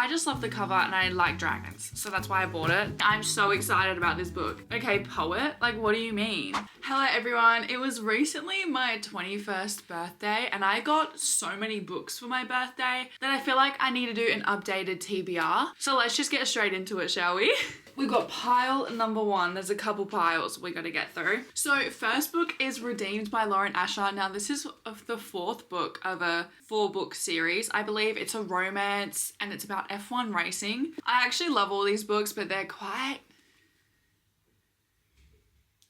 I just love the cover and I like dragons, so that's why I bought it. I'm so excited about this book. Okay, poet? Like, what do you mean? Hello everyone, it was recently my 21st birthday and I got so many books for my birthday that I feel like I need to do an updated TBR. So let's just get straight into it, shall we? We've got pile number 1. There's a couple piles we got to get through. So first book is Redeemed by Lauren Asher. Now this is the 4th book of a 4-book series. I believe it's a romance and it's about F1 racing. I actually love all these books, but they're quite,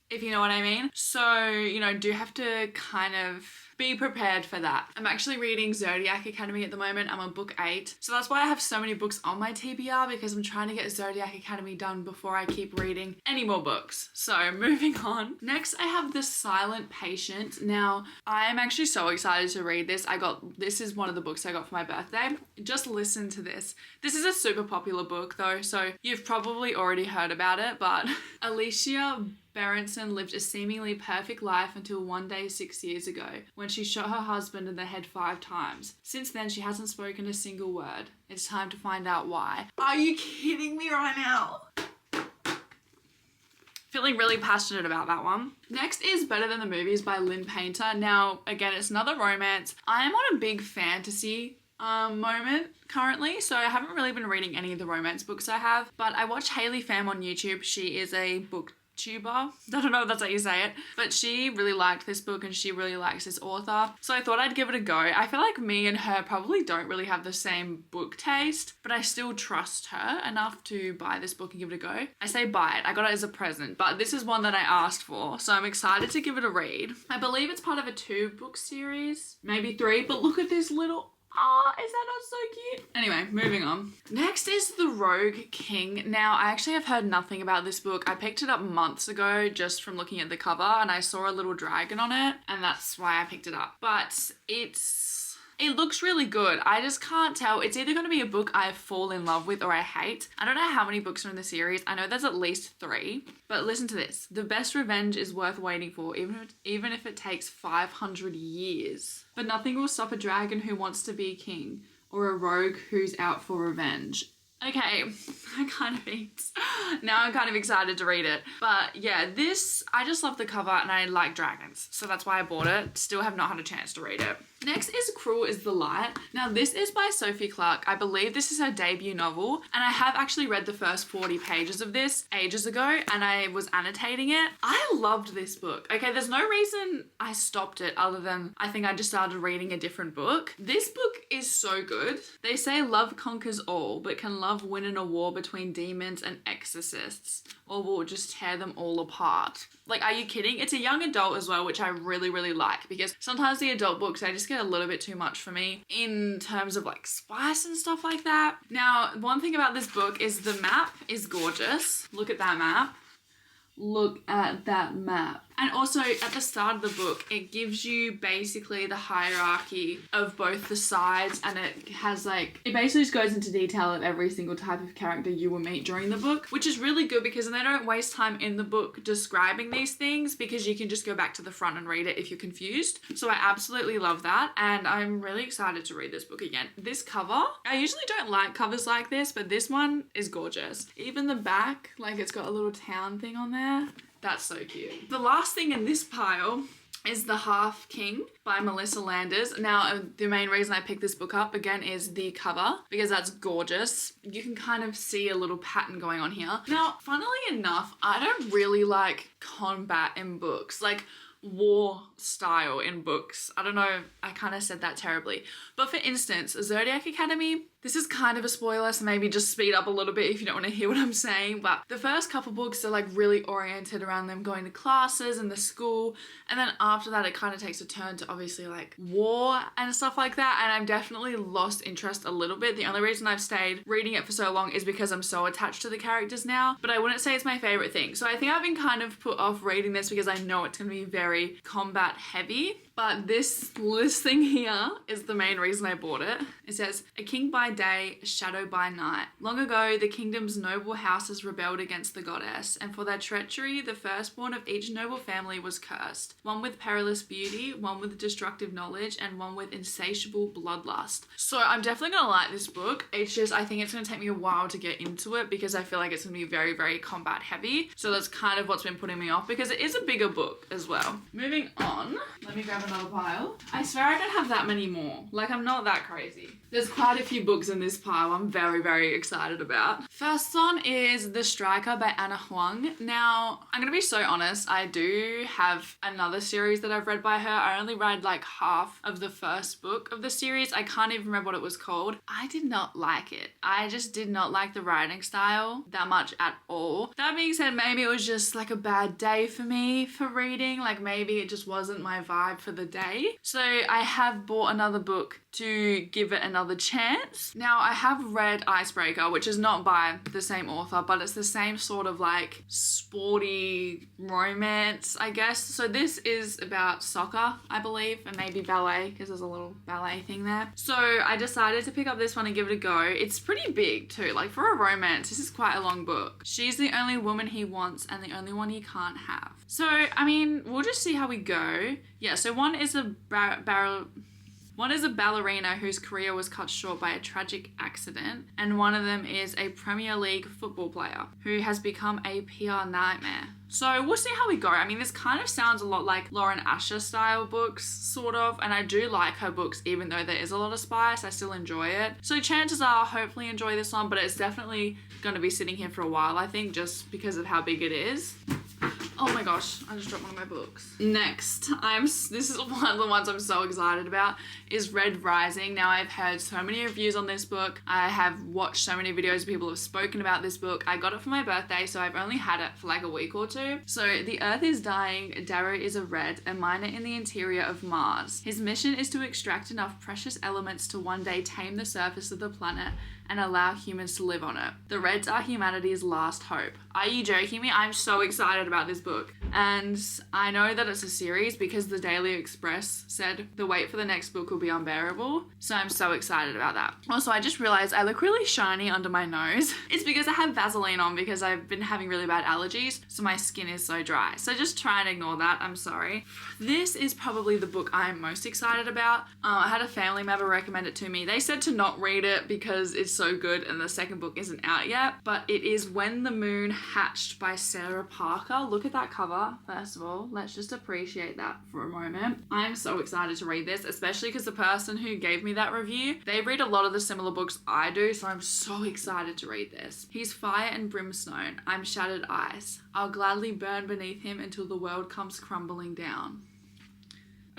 if you know what I mean. So, you know, do have to kind of be prepared for that. I'm actually reading Zodiac Academy at the moment. I'm on book 8. So that's why I have so many books on my TBR, because I'm trying to get Zodiac Academy done before I keep reading any more books. So moving on. Next, I have The Silent Patient. Now, I'm actually so excited to read this. This is one of the books I got for my birthday. Just listen to this. This is a super popular book though, so you've probably already heard about it, but Alicia Berenson lived a seemingly perfect life until one day 6 years ago when she shot her husband in the head 5 times. Since then, she hasn't spoken a single word. It's time to find out why. Are you kidding me right now? Feeling really passionate about that one. Next is Better Than the Movies by Lynn Painter. Now, again, it's another romance. I am on a big fantasy moment currently, so I haven't really been reading any of the romance books I have, but I watch Hayley Pham on YouTube. She is a BookTuber. I don't know if that's how you say it, but she really liked this book and she really likes this author, so I thought I'd give it a go. I feel like me and her probably don't really have the same book taste, but I still trust her enough to buy this book and give it a go. I say buy it, I got it as a present, but this is one that I asked for, so I'm excited to give it a read. I believe it's part of a 2-book series, maybe 3, but look at this little, is that not so cute? Anyway, moving on. Next is The Rogue King. Now, I actually have heard nothing about this book. I picked it up months ago just from looking at the cover and I saw a little dragon on it and that's why I picked it up. But it looks really good. I just can't tell. It's either going to be a book I fall in love with or I hate. I don't know how many books are in the series. I know there's at least 3. But listen to this. The best revenge is worth waiting for, even if it takes 500 years. But nothing will stop a dragon who wants to be king or a rogue who's out for revenge. Okay, I'm kind of excited to read it. But yeah, I just love the cover and I like dragons. So that's why I bought it. Still have not had a chance to read it. Next is Cruel is the Light. Now this is by Sophie Clark. I believe this is her debut novel and I have actually read the first 40 pages of this ages ago and I was annotating it. I loved this book. Okay, there's no reason I stopped it other than I think I just started reading a different book. This book is so good. They say love conquers all, but can love win in a war between demons and exorcists, or will just tear them all apart? Like, are you kidding? It's a young adult as well, which I really, really like, because sometimes the adult books, they just get a little bit too much for me in terms of like spice and stuff like that. Now, one thing about this book is the map is gorgeous. Look at that map. Look at that map. And also at the start of the book, it gives you basically the hierarchy of both the sides, and it has like, it basically just goes into detail of every single type of character you will meet during the book, which is really good because then they don't waste time in the book describing these things, because you can just go back to the front and read it if you're confused. So I absolutely love that and I'm really excited to read this book again. This cover, I usually don't like covers like this, but this one is gorgeous. Even the back, like it's got a little town thing on there. That's so cute. The last thing in this pile is The Half King by Melissa Landers. Now, the main reason I picked this book up, again, is the cover, because that's gorgeous. You can kind of see a little pattern going on here. Now, funnily enough, I don't really like combat in books, like war style in books. I don't know, I kind of said that terribly. But for instance, Zodiac Academy, this is kind of a spoiler, so maybe just speed up a little bit if you don't want to hear what I'm saying. But the first couple books are like really oriented around them going to classes and the school. And then after that, it kind of takes a turn to obviously like war and stuff like that. And I've definitely lost interest a little bit. The only reason I've stayed reading it for so long is because I'm so attached to the characters now. But I wouldn't say it's my favorite thing. So I think I've been kind of put off reading this because I know it's going to be very combat heavy. But this thing here is the main reason I bought it. It says, a king by day, a shadow by night. Long ago, the kingdom's noble houses rebelled against the goddess, and for their treachery, the firstborn of each noble family was cursed. One with perilous beauty, one with destructive knowledge, and one with insatiable bloodlust. So I'm definitely gonna like this book. It's just, I think it's gonna take me a while to get into it because I feel like it's gonna be very, very combat heavy. So that's kind of what's been putting me off because it is a bigger book as well. Moving on, let me grab another pile. I swear I don't have that many more. Like, I'm not that crazy. There's quite a few books in this pile I'm very, very excited about. First one is The Striker by Ana Huang. Now, I'm gonna be so honest, I do have another series that I've read by her. I only read like half of the first book of the series. I can't even remember what it was called. I did not like it. I just did not like the writing style that much at all. That being said, maybe it was just like a bad day for me for reading. Like maybe it just wasn't my vibe for the day. So I have bought another book to give it another chance. Now I have read Icebreaker, which is not by the same author, but it's the same sort of like sporty romance, I guess. So this is about soccer, I believe, and maybe ballet, because there's a little ballet thing there. So I decided to pick up this one and give it a go. It's pretty big too. Like for a romance, this is quite a long book. She's the only woman he wants and the only one he can't have. So, I mean, we'll just see how we go. Yeah, so one is a ballerina whose career was cut short by a tragic accident, and one of them is a Premier League football player who has become a PR nightmare. So we'll see how we go. I mean, this kind of sounds a lot like Lauren Asher style books, sort of, and I do like her books even though there is a lot of spice. I still enjoy it. So chances are I'll hopefully enjoy this one, but it's definitely going to be sitting here for a while, I think, just because of how big it is. Oh my gosh, I just dropped one of my books. Next, this is one of the ones I'm so excited about, is Red Rising. Now, I've heard so many reviews on this book. I have watched so many videos people have spoken about this book. I got it for my birthday, so I've only had it for like a week or two. So, the Earth is dying, Darrow is a red, a miner in the interior of Mars. His mission is to extract enough precious elements to one day tame the surface of the planet and allow humans to live on it. The Reds are humanity's last hope. Are you joking me? I'm so excited about this book. And I know that it's a series because the Daily Express said the wait for the next book will be unbearable. So I'm so excited about that. Also, I just realized I look really shiny under my nose. It's because I have Vaseline on because I've been having really bad allergies. So my skin is so dry. So just try and ignore that. I'm sorry. This is probably the book I'm most excited about. I had a family member recommend it to me. They said to not read it because it's so good and the second book isn't out yet. But it is When the Moon Hatched by Sarah Parker. Look at that cover, first of all. Let's just appreciate that for a moment. I'm so excited to read this, especially because the person who gave me that review, they read a lot of the similar books I do, so I'm so excited to read this. He's fire and brimstone. I'm shattered ice. I'll gladly burn beneath him until the world comes crumbling down.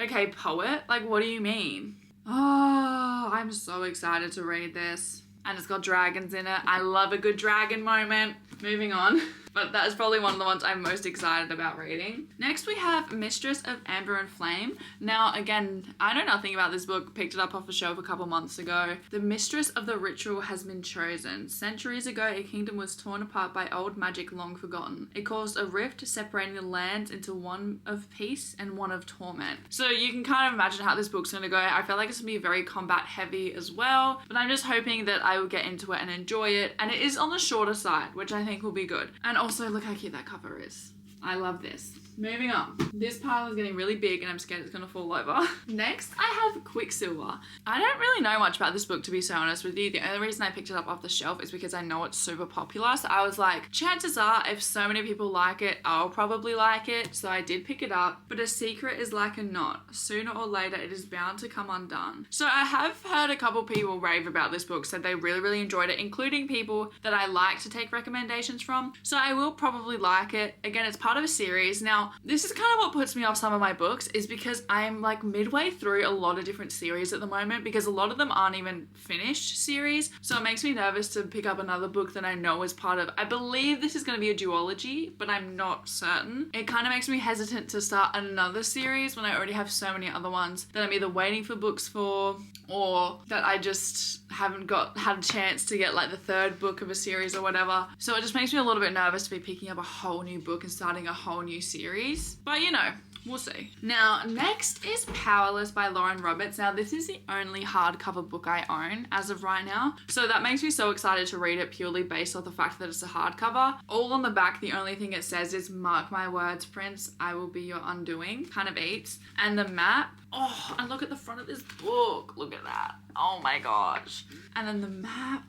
Okay, poet, like what do you mean? Oh, I'm so excited to read this. And it's got dragons in it. I love a good dragon moment. Moving on. But that is probably one of the ones I'm most excited about reading. Next we have Mistress of Amber and Flame. Now again, I know nothing about this book, picked it up off a shelf a couple months ago. The mistress of the ritual has been chosen. Centuries ago, a kingdom was torn apart by old magic long forgotten. It caused a rift separating the lands into one of peace and one of torment. So you can kind of imagine how this book's gonna go. I feel like it's gonna be very combat heavy as well, but I'm just hoping that I will get into it and enjoy it. And it is on the shorter side, which I think will be good. And also, look how cute that cover is. I love this. Moving on. This pile is getting really big and I'm scared it's gonna fall over. Next, I have Quicksilver. I don't really know much about this book, to be so honest with you. The only reason I picked it up off the shelf is because I know it's super popular. So I was like, chances are, if so many people like it, I'll probably like it. So I did pick it up. But a secret is like a knot. Sooner or later, it is bound to come undone. So I have heard a couple people rave about this book, said they really, really enjoyed it, including people that I like to take recommendations from. So I will probably like it. Again, it's part of a series. Now, this is kind of what puts me off some of my books, is because I'm like midway through a lot of different series at the moment, because a lot of them aren't even finished series. So it makes me nervous to pick up another book that I know is part of, I believe this is going to be a duology, but I'm not certain. It kind of makes me hesitant to start another series when I already have so many other ones that I'm either waiting for books for, or that I just haven't had a chance to get like the third book of a series or whatever. So it just makes me a little bit nervous to be picking up a whole new book and starting a whole new series. But you know, We'll see. Now, next is Powerless by Lauren Roberts. Now, this is the only hardcover book I own as of right now. So that makes me so excited to read it purely based on the fact that it's a hardcover. All on the back, the only thing it says is, "Mark my words, Prince, I will be your undoing." Kind of eats. And the map, oh, and look at the front of this book. Look at that. Oh my gosh. And then the map.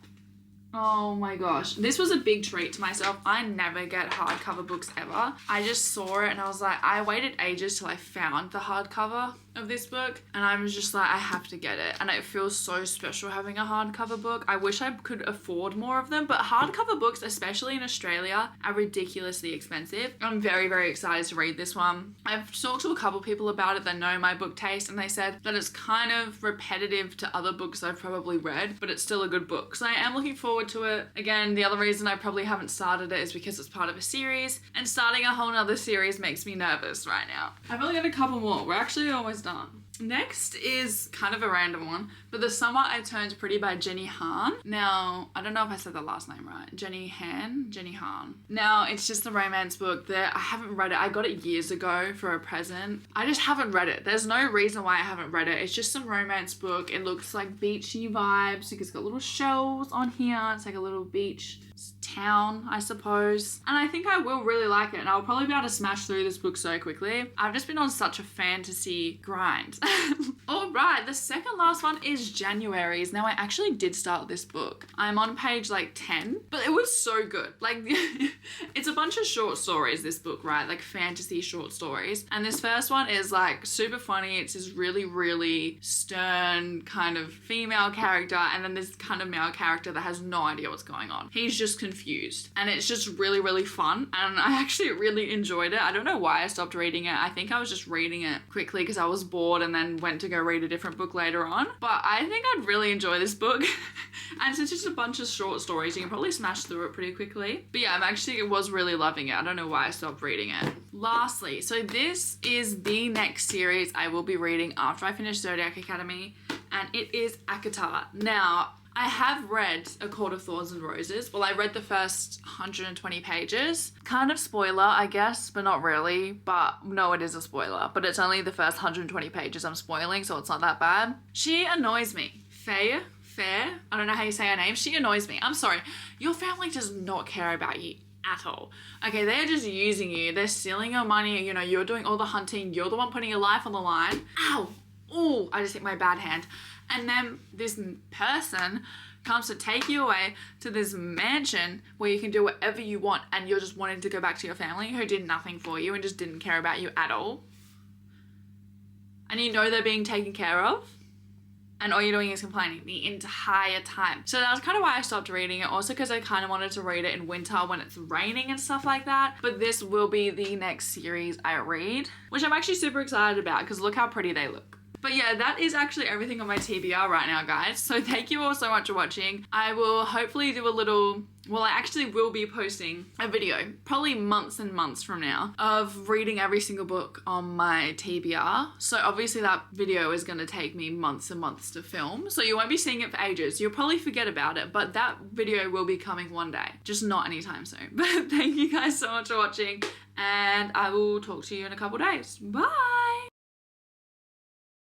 Oh my gosh. This was a big treat to myself. I never get hardcover books ever. I just saw it and I was like, I waited ages till I found the hardcover of this book and I was just like, I have to get it. And it feels so special having a hardcover book. I wish I could afford more of them, but hardcover books, especially in Australia, are ridiculously expensive. I'm very, very excited to read this one. I've talked to a couple people about it that know my book taste and they said that it's kind of repetitive to other books I've probably read, but it's still a good book. So I am looking forward to it. Again, the other reason I probably haven't started it is because it's part of a series, and starting a whole nother series makes me nervous right now. I've only got a couple more. We're actually almost done. Next is kind of a random one, but The Summer I Turned Pretty by Jenny Han. Now, I don't know if I said the last name right. Jenny Han. Now, it's just a romance book that I haven't read it. I got it years ago for a present. I just haven't read it. There's no reason why I haven't read it. It's just some romance book. It looks like beachy vibes. It's got little shells on here. It's like a little beach town, I suppose. And I think I will really like it, and I'll probably be able to smash through this book so quickly. I've just been on such a fantasy grind. All right, the second last one is Januaries. Now, I actually did start this book. I'm on page like 10, but it was so good. Like, it's a bunch of short stories, this book, right? Like fantasy short stories. And this first one is like super funny. It's this really, really stern kind of female character, and then this kind of male character that has no idea what's going on. He's just confused, and it's just really, really fun, and I actually really enjoyed it. I don't know why I stopped reading it. I think I was just reading it quickly because I was bored and then went to go read a different book later on, but I think I'd really enjoy this book. And since it's just a bunch of short stories, you can probably smash through it pretty quickly. But yeah, I was really loving it. I don't know why I stopped reading it. Lastly, so this is the next series I will be reading after I finish Zodiac Academy, and it is ACOTAR. Now, I have read A Court of Thorns and Roses. Well, I read the first 120 pages. Kind of spoiler, I guess, but not really. But no, it is a spoiler. But it's only the first 120 pages I'm spoiling, so it's not that bad. She annoys me. Fair, I don't know how you say her name. She annoys me. I'm sorry. Your family does not care about you at all. Okay, they're just using you. They're stealing your money. You know, you're doing all the hunting. You're the one putting your life on the line. Ow! Ooh, I just hit my bad hand. And then this person comes to take you away to this mansion where you can do whatever you want, and you're just wanting to go back to your family who did nothing for you and just didn't care about you at all. And you know they're being taken care of, and all you're doing is complaining the entire time. So that's kind of why I stopped reading it. Also because I kind of wanted to read it in winter when it's raining and stuff like that. But this will be the next series I read, which I'm actually super excited about because look how pretty they look. But yeah, that is actually everything on my TBR right now, guys. So thank you all so much for watching. I will hopefully do a little, well, I actually will be posting a video, probably months and months from now, of reading every single book on my TBR. So obviously that video is going to take me months and months to film. So you won't be seeing it for ages. You'll probably forget about it, but that video will be coming one day, just not anytime soon. But thank you guys so much for watching, and I will talk to you in a couple days. Bye!